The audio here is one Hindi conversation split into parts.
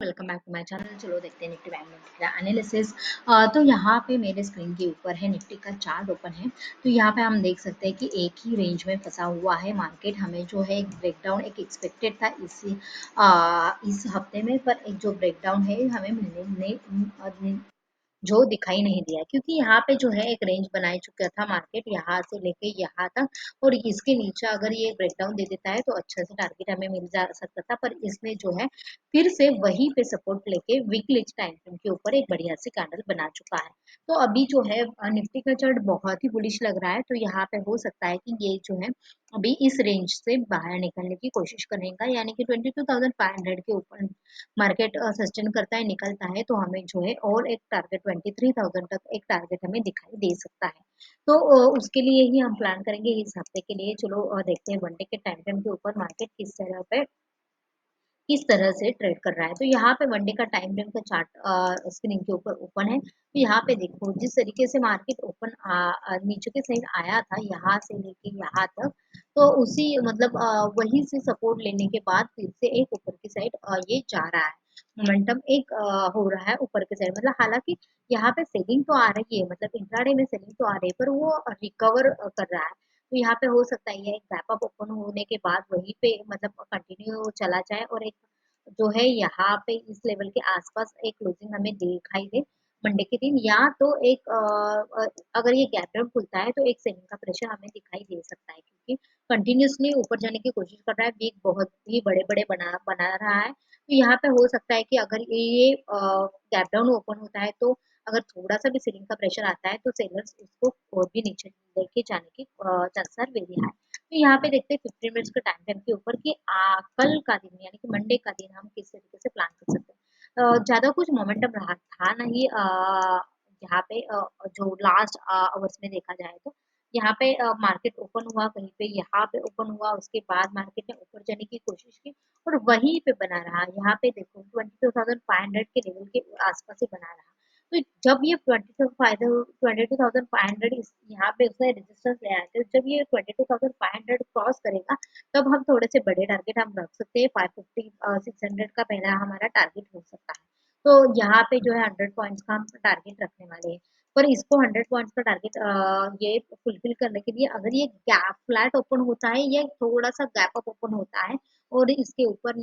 Welcome back to my channel. चलो देखते हैं निफ्टी बैंक निफ्टी का एनालिसिस। तो यहाँ पे मेरे स्क्रीन के ऊपर है निफ्टी का चार्ट ओपन है। तो यहाँ पे हम देख सकते हैं कि एक ही रेंज में फंसा हुआ है मार्केट। हमें जो है एक ब्रेकडाउन एक एक्सपेक्टेड था इस हफ्ते में, पर एक जो ब्रेकडाउन है हमें मिलने जो दिखाई नहीं दिया, क्योंकि यहाँ पे जो है एक रेंज बना चुका था मार्केट यहाँ से लेके यहाँ तक, और इसके नीचे अगर ये ब्रेकडाउन दे देता है तो अच्छा से टारगेट हमें मिल जा सकता था। पर इसने जो है फिर से वहीं पे सपोर्ट लेके वीकली टाइम फ्रेम के ऊपर एक बढ़िया सी कैंडल बना चुका है। तो अभी जो है निफ्टी का चार्ट बहुत ही बुलिश लग रहा है। तो यहाँ पे हो सकता है कि ये जो है अभी इस रेंज से बाहर निकलने की कोशिश करेगा, यानी कि 22,500 के ऊपर मार्केट सस्टेन करता है, निकलता है, तो हमें जो है और एक टारगेट 23,000 तक एक टारगेट हमें दिखाई दे सकता है। तो उसके लिए ही हम प्लान करेंगे इस हफ्ते के लिए। चलो देखते हैं वनडे के टाइम फ्रेम के ऊपर मार्केट किस तरह से ट्रेड कर रहा है। तो यहाँ पे वनडे का टाइम फ्रेम का चार्ट स्क्रीन के ऊपर ओपन है। तो यहाँ पे देखो जिस तरीके से मार्केट ओपन नीचे के साइड आया था यहाँ से लेके यहाँ तक, तो उसी मतलब वहीं से सपोर्ट लेने के बाद फिर से एक ऊपर की साइड ये जा रहा है। मोमेंटम एक हो रहा है ऊपर के साइड, मतलब हालांकि यहाँ पे सेलिंग तो आ रही है, मतलब इंट्राडे में सेलिंग तो आ रही है, पर वो रिकवर कर रहा है। तो यहाँ पे हो सकता है ये एक गैप अप ओपन होने के बाद वहीं पे मतलब कंटिन्यू चला जाए, और एक जो है यहाँ पे इस लेवल के आसपास एक क्लोजिंग हमें दिखाई दे मंडे के दिन, या तो एक अगर ये गैप डाउन खुलता है तो एक सेलिंग का प्रेशर हमें दिखाई दे सकता है, क्योंकि कंटिन्यूसली ऊपर जाने की कोशिश कर रहा है, वीक बहुत ही बड़े बड़े बना बना रहा है। तो यहाँ पे हो सकता है कि अगर ये गैप डाउन ओपन होता है तो अगर थोड़ा सा भी सेलिंग का प्रेशर आता है तो सेलर्स उसको और भी नीचे लेके जाने की चांसेस आर वेरी हाई। तो यहाँ पे देखते हैं 15 मिनट्स के टाइम फ्रेम के ऊपर कि कल का दिन यानी कि मंडे का दिन हम किस तरीके से प्लान कर सकते हैं। ज्यादा कुछ मोमेंटम रहा था नहीं यहाँ पे जो लास्ट आवर्स में देखा जाए तो यहाँ पे मार्केट ओपन हुआ, कहीं पे यहाँ पे ओपन हुआ, उसके बाद मार्केट ने ऊपर जाने की कोशिश की और वहीं पे बना रहा। यहाँ पे देखो 22,500 के लेवल के आसपास ही बना रहा। तो जब ये 22,500 यहाँ पे उसने रेजिस्टेंस ले आया था, जब ये 22,500 क्रॉस करेगा तब हम थोड़े से बड़े टारगेट हम रख सकते हैं। 550 600 का पहला हमारा टारगेट हो सकता है। तो यहाँ पे जो है 100 पॉइंट्स का हम टारगेट रखने वाले हैं। पर इसको 100 पॉइंट्स का टारगेट ये फुलफिल करने के लिए अगर ये गैप फ्लैट ओपन होता है या थोड़ा सा गैप अप ओपन होता है और इसके ऊपर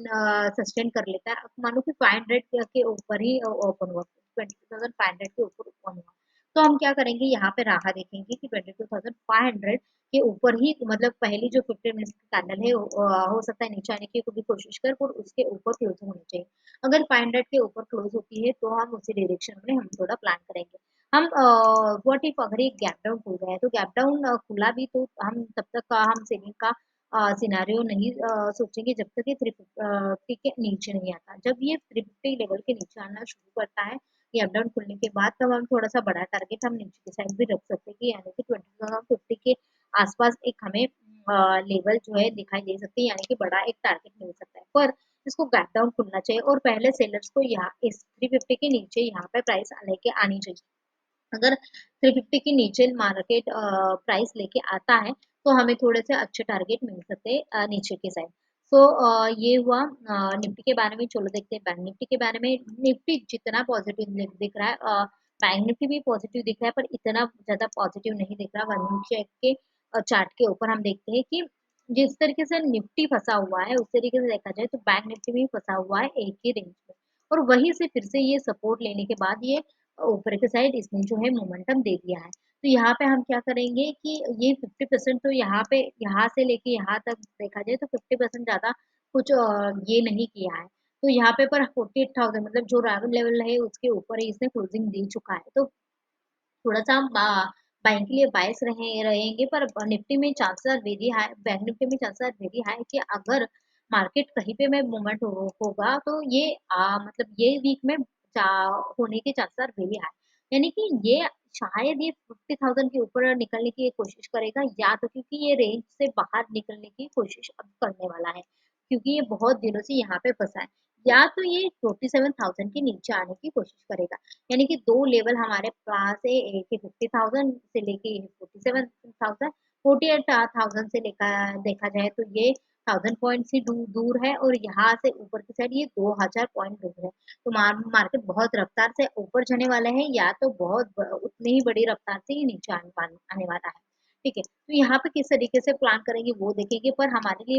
सस्टेन कर लेता है, मानो कि 500 के ऊपर ही ओपन हुआ, 22,500 के ऊपर ओपन हुआ, तो हम क्या करेंगे यहाँ पे राह देखेंगे कि 22,500 के ऊपर ही मतलब पहली जो 15 मिनट्स की कैंडल है हो सकता है नीचे आने की भी कोशिश कर, और उसके ऊपर क्लोज होनी चाहिए। अगर 500 के ऊपर क्लोज होती है तो हम उसी डायरेक्शन में हम थोड़ा प्लान करेंगे। हम व्हाट इफ अगर एक गैप डाउन खुल गया है, तो गैप डाउन खुला भी तो हम तब तक हम सेलिंग का सिनारियो नहीं सोचेंगे जब तक ये 350 के नीचे नहीं आता। जब ये 350 लेवल के नीचे आना शुरू करता है गैप डाउन खुलने के बाद, तब हम थोड़ा सा बड़ा टारगेट हम नीचे की साइड भी रख सकते हैं कि यानी कि 2050 के आसपास एक हमें लेवल जो है दिखाई दे सकती है, यानी कि बड़ा एक टारगेट मिल सकता है। पर इसको गैप डाउन खुलना चाहिए और पहले सेलर्स को यहाँ इस 350 के नीचे यहाँ पे प्राइस लेके आनी चाहिए। अगर 350 के नीचे मार्केट प्राइस लेके आता है तो हमें थोड़े से अच्छे टारगेट मिल सकते हैं नीचे के साइड। सो ये हुआ निफ्टी के बारे में। चलो देखते हैं बैंक निफ्टी के बारे में। निफ्टी जितना पॉजिटिव दिख रहा है, बैंक निफ्टी भी पॉजिटिव दिख रहा है, पर इतना ज्यादा पॉजिटिव नहीं दिख रहा। वन वीक के चार्ट के ऊपर हम देखते हैं कि जिस तरीके से निफ्टी फंसा हुआ है उस तरीके से देखा जाए तो बैंक निफ्टी भी फंसा हुआ है एक ही रेंज में, और वहीं से फिर से ये सपोर्ट लेने के बाद ये ऊपर के साइड इसने जो है मोमेंटम दे दिया है। तो यहाँ पे हम क्या करेंगे कि ये 50% तो यहाँ पे यहाँ से लेके यहाँ तक देखा जाए तो 50% ज्यादा कुछ ये नहीं किया है। तो यहाँ पे पर 48,000 मतलब जो रैंडम लेवल है उसके ऊपर ही इसने क्लोजिंग दे चुका है। तो थोड़ा सा हम बाइंग के लिए बायस रहेंगे, पर निफ्टी में chances very high, bank Nifty में चांसेस वेरी हाई कि अगर मार्केट कहीं पे में मूवमेंट होगा तो ये मतलब ये वीक में होने के चांसेस वेरी हाई, यानी कि ये शायद ये 50,000 के ऊपर निकलने की कोशिश करेगा, या तो क्योंकि ये रेंज से बाहर निकलने की कोशिश अब करने वाला है, क्योंकि ये बहुत दिनों से यहाँ पे फंसा है, या तो ये 47,000 के नीचे आने की कोशिश करेगा। यानी कि दो लेवल हमारे पास है, एक है 50,000 से लेके 47,000, 48,000 से लेकर देखा जाए तो ये 1000 पॉइंट से दूर है और यहाँ से ऊपर की साइड ये 2000 पॉइंट दूर है। तो मार्केट बहुत रफ्तार से ऊपर जाने वाला है या तो उतनी ही बड़ी रफ्तार से ही नीचे आने वाला है। ठीक है, तो यहाँ पे किस तरीके से प्लान करेंगे वो देखेंगे, पर हमारे लिए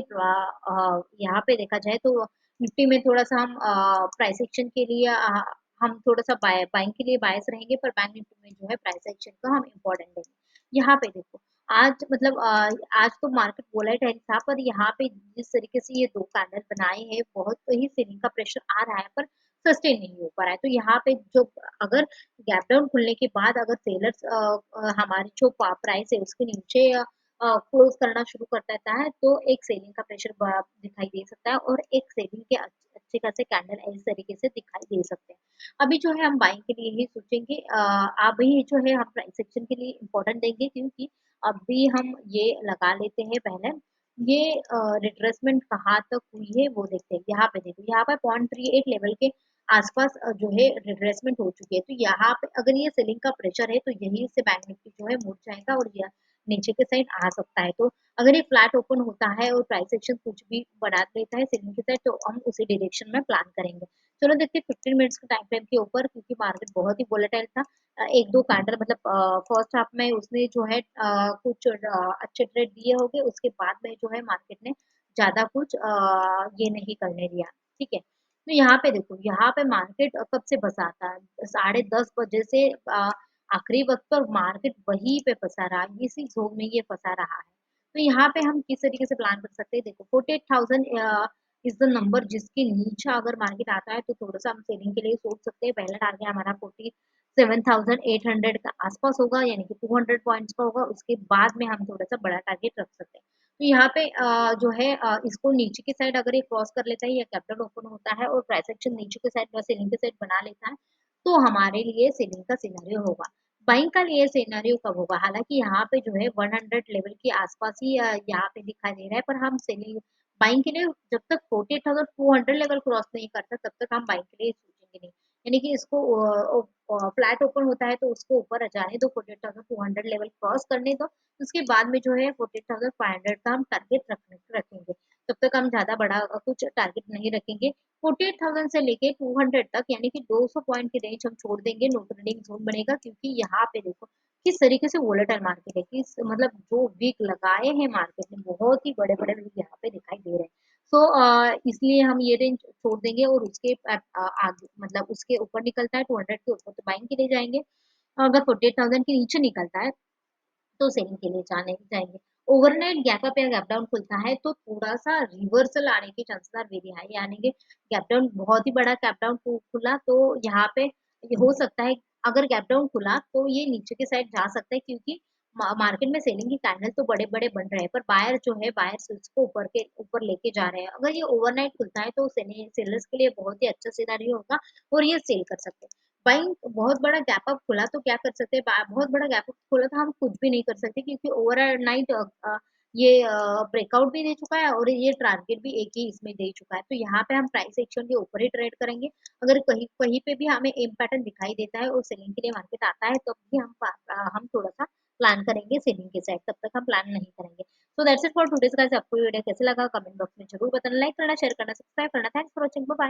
यहाँ पे देखा जाए तो निफ्टी में थोड़ा सा हम प्राइस एक्शन के लिए हम थोड़ा सा बाइंग के लिए बायस रहेंगे, पर बैंक निफ्टी में जो है प्राइस एक्शन को हम इम्पोर्टेंट देंगे। यहाँ पे देखो आज मतलब आज तो मार्केट वोलेटाइल था, पर यहाँ पे जिस तरीके से ये 2 कैंडल बनाए हैं बहुत ही सेलिंग का प्रेशर आ रहा है, पर सस्टेन नहीं हो पा रहा है। तो यहाँ पे जो अगर गैप डाउन खुलने के बाद अगर सेलर्स हमारी जो प्राइस है उसके नीचे क्लोज करना शुरू कर देता है, तो एक सेलिंग का प्रेशर दिखाई दे सकता है और एक सेलिंग के अच्छे खासे कैंडल इस तरीके से दिखाई दे सकते हैं। अभी जो है हम बाइंग के लिए ही सोचेंगे, अभी जो है हम प्राइस सेक्शन के लिए इम्पोर्टेंट देंगे, क्योंकि अभी हम ये लगा लेते हैं पहले ये रिट्रेसमेंट कहाँ तक हुई है वो देखते हैं। यहाँ पे देखो, यहाँ पे 0.38 लेवल के आसपास जो है रिट्रेसमेंट हो चुकी है। तो यहाँ पे अगर ये सेलिंग का प्रेशर है तो यही से बैंक निफ्टी जो है मुड़ जाएगा और यह नीचे के साइड आ सकता है। तो अगर ये फ्लैट ओपन होता है और प्राइस एक्शन कुछ भी बढ़ा देता है सेलिंग के साइड, तो हम उसी डायरेक्शन में प्लान करेंगे। चलो देखते हैं 15 मिनट्स के टाइम फ्रेम के ऊपर, क्योंकि मार्केट बहुत ही वोलेटाइल था। एक दो कैंडल मतलब फर्स्ट हाफ में उसने जो है कुछ अच्छे ट्रेड दिए होंगे, उसके बाद में जो है मार्केट ने ज्यादा कुछ ये नहीं करने दिया। ठीक है, तो यहाँ पे देखो, यहाँ पे मार्केट कब से फंसा था, 10:30 बजे से आखिरी वक्त पर मार्केट वहीं पे फंसा रहा, इसी जोन में ये फंसा रहा है। तो यहाँ पे हम किस तरीके से प्लान कर सकते हैं, देखो 48,000 इज द नंबर, जिसके नीचे अगर मार्केट आता है तो थोड़ा सा हम सेलिंग के लिए सोच सकते हैं। पहला टारगेट हमारा 47,800 का आसपास होगा, यानी कि 200 पॉइंट्स का होगा। उसके बाद में हम थोड़ा सा बड़ा टारगेट रख सकते हैं। तो यहाँ पे जो है इसको नीचे की साइड अगर ये क्रॉस कर लेता है या कैपिटल ओपन होता है और प्राइस एक्शन नीचे की साइड सेलिंग की साइड बना लेता है, तो हमारे लिए सेलिंग का सिनेरियो होगा। बाइंग का लिए सिनेरियो कब होगा, हालांकि यहाँ पे जो है 100 लेवल के आसपास ही यहाँ पे दिखाई दे रहा है, पर हम सेलिंग बाइंग के लिए जब तक 48,200 लेवल क्रॉस नहीं करता तब तक हम बाइंग के लिए सोचेंगे नहीं। यानी कि इसको फ्लैट ओपन होता है तो उसको ऊपर जाने दो, 48,200 लेवल क्रॉस करने दो, उसके बाद में जो है 48,500 का हम टारगेट रखेंगे। तब तक हम ज्यादा बड़ा कुछ टारगेट नहीं रखेंगे। 48,000 से लेके 200 तक, यानी कि 200 पॉइंट की रेंज हम छोड़ देंगे, नो ट्रेडिंग जोन बनेगा। क्योंकि यहाँ पे देखो किस तरीके से वोलेटाइल मार्केट है, किस मतलब जो वीक लगाए हैं मार्केट में, बहुत ही बड़े बड़े वीक यहाँ पे दिखाई दे रहे हैं। तो इसलिए हम ये रेंज छोड़ देंगे और उसके आगे मतलब उसके ऊपर निकलता है 200 के ऊपर तो बाइंग के लिए जाएंगे। अगर 48,000 के नीचे निकलता है तो सेलिंग के लिए जाने जाएंगे। ओवरनाइट गैप अप या गैप डाउन खुलता है तो थोड़ा सा रिवर्सल आने के चांसेस आर वेरी हाई, यानी कि गैप डाउन बहुत ही बड़ा गैप डाउन खुला तो यहाँ पे ये हो सकता है। अगर गैप डाउन खुला तो ये नीचे के साइड जा सकता है, क्योंकि मार्केट में सेलिंग की कैंडल तो बड़े बड़े बन रहे हैं, पर बायर जो है बायर इसको ऊपर लेके जा रहे हैं। अगर ये ओवरनाइट खुलता है तो सेलर्स के लिए बहुत ही अच्छा सिनेरियो होगा और ये सेल कर सकते हैं। बाइंग बहुत बड़ा गैप अप खुला तो क्या कर सकते हैं, बहुत बड़ा गैप अप खुला तो हम कुछ भी नहीं कर सकते, क्योंकि ओवरनाइट ये ब्रेकआउट भी दे चुका है और ये टारगेट भी एक ही इसमें दे चुका है। तो यहाँ पे हम प्राइस एक्शन के ऊपर ही ट्रेड करेंगे। अगर कहीं कहीं पे भी हमें एम पैटर्न दिखाई देता है और सेलिंग के लिए मार्केट आता है तो भी हम थोड़ा सा प्लान करेंगे सेलिंग के साइड, तब तक हम प्लान नहीं करेंगे। So that's it for today's guys. आपको वीडियो कैसे लगा कमेंट बॉक्स में जरूर बताना, लाइक करना, शेयर करना, सब्सक्राइब करना। Thanks for watching, bye bye.